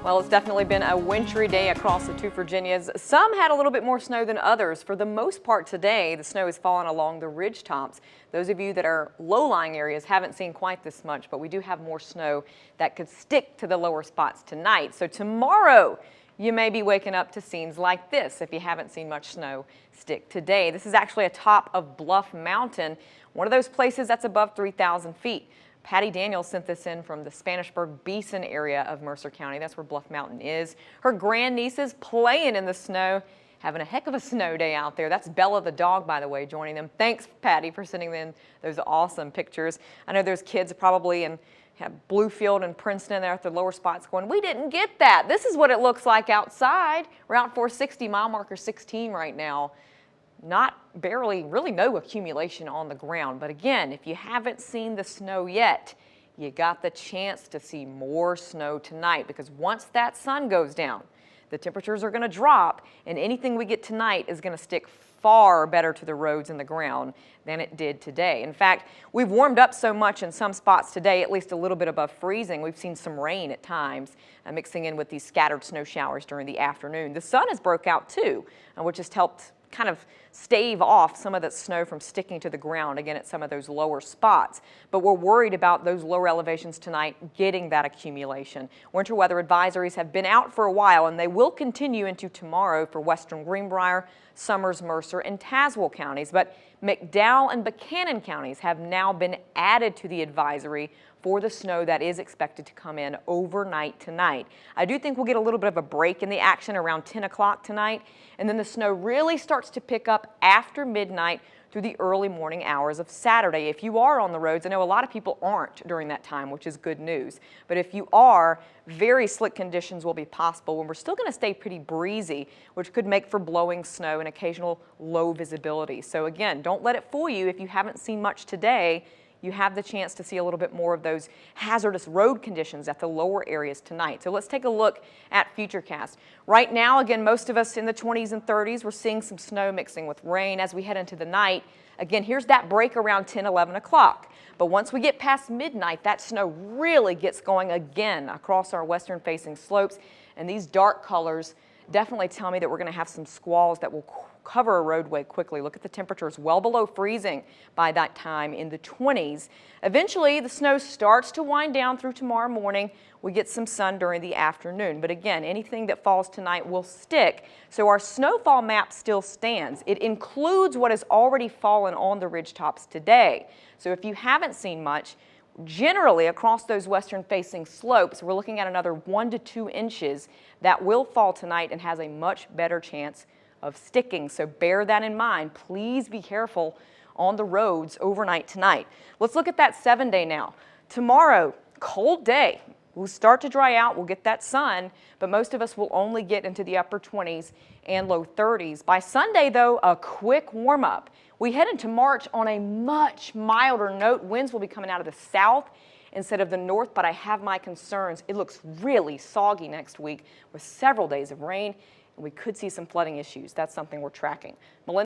Well, it's definitely been a wintry day across the two Virginias. Some had a little bit more snow than others. For the most part today, the snow has fallen along the ridge tops. Those of you that are low-lying areas haven't seen quite this much, but we do have more snow that could stick to the lower spots tonight. So tomorrow, you may be waking up to scenes like this if you haven't seen much snow stick today. This is actually atop of Bluff Mountain, one of those places that's above 3,000 feet. Patty Daniels sent this in from the Spanish-Berg-Beeson area of Mercer County. That's where Bluff Mountain is. Her grandniece is playing in the snow, having a heck of a snow day out there. That's Bella the dog, by the way, joining them. Thanks, Patty, for sending in those awesome pictures. I know there's kids probably in Bluefield and Princeton there at the lower spots going, we didn't get that. This is what it looks like outside. Route 460, mile marker 16 right now. Really no accumulation on the ground. But again, if you haven't seen the snow yet, you got the chance to see more snow tonight, because once that sun goes down, the temperatures are going to drop, and anything we get tonight is going to stick far better to the roads and the ground than it did today. In fact, we've warmed up so much in some spots today, at least a little bit above freezing. We've seen some rain at times, mixing in with these scattered snow showers during the afternoon. The sun has broke out too, which has helped kind of stave off some of that snow from sticking to the ground again at some of those lower spots. But we're worried about those lower elevations tonight getting that accumulation. Winter weather advisories have been out for a while, and they will continue into tomorrow for western Greenbrier, Summers, Mercer, and Tazewell counties. But McDowell and Buchanan counties have now been added to the advisory for the snow that is expected to come in overnight tonight. I do think we'll get a little bit of a break in the action around 10 o'clock tonight, and then the snow really starts to pick up after midnight through the early morning hours of Saturday. If you are on the roads, I know a lot of people aren't during that time, which is good news. But if you are, very slick conditions will be possible, and we're still going to stay pretty breezy, which could make for blowing snow and occasional low visibility. So again, don't let it fool you. If you haven't seen much today, you have the chance to see a little bit more of those hazardous road conditions at the lower areas tonight. So let's take a look at Futurecast. Right now, again, most of us in the 20s and 30s, we're seeing some snow mixing with rain as we head into the night. Again, here's that break around 10, 11 o'clock. But once we get past midnight, that snow really gets going again across our western-facing slopes. And these dark colors definitely tell me that we're going to have some squalls that will cover a roadway quickly. Look at the temperatures well below freezing by that time in the 20s. Eventually, the snow starts to wind down through tomorrow morning. We get some sun during the afternoon. But again, anything that falls tonight will stick. So our snowfall map still stands. It includes what has already fallen on the ridge tops today. So if you haven't seen much, generally across those western-facing slopes, we're looking at another 1 to 2 inches that will fall tonight and has a much better chance of sticking. So bear that in mind. Please be careful on the roads overnight tonight. Let's look at that 7-day now. Tomorrow, cold day. We'll start to dry out. We'll get that sun, but most of us will only get into the upper 20s and low 30s. By Sunday, though, a quick warm-up. We head into March on a much milder note. Winds will be coming out of the south instead of the north, but I have my concerns. It looks really soggy next week with several days of rain, and we could see some flooding issues. That's something we're tracking.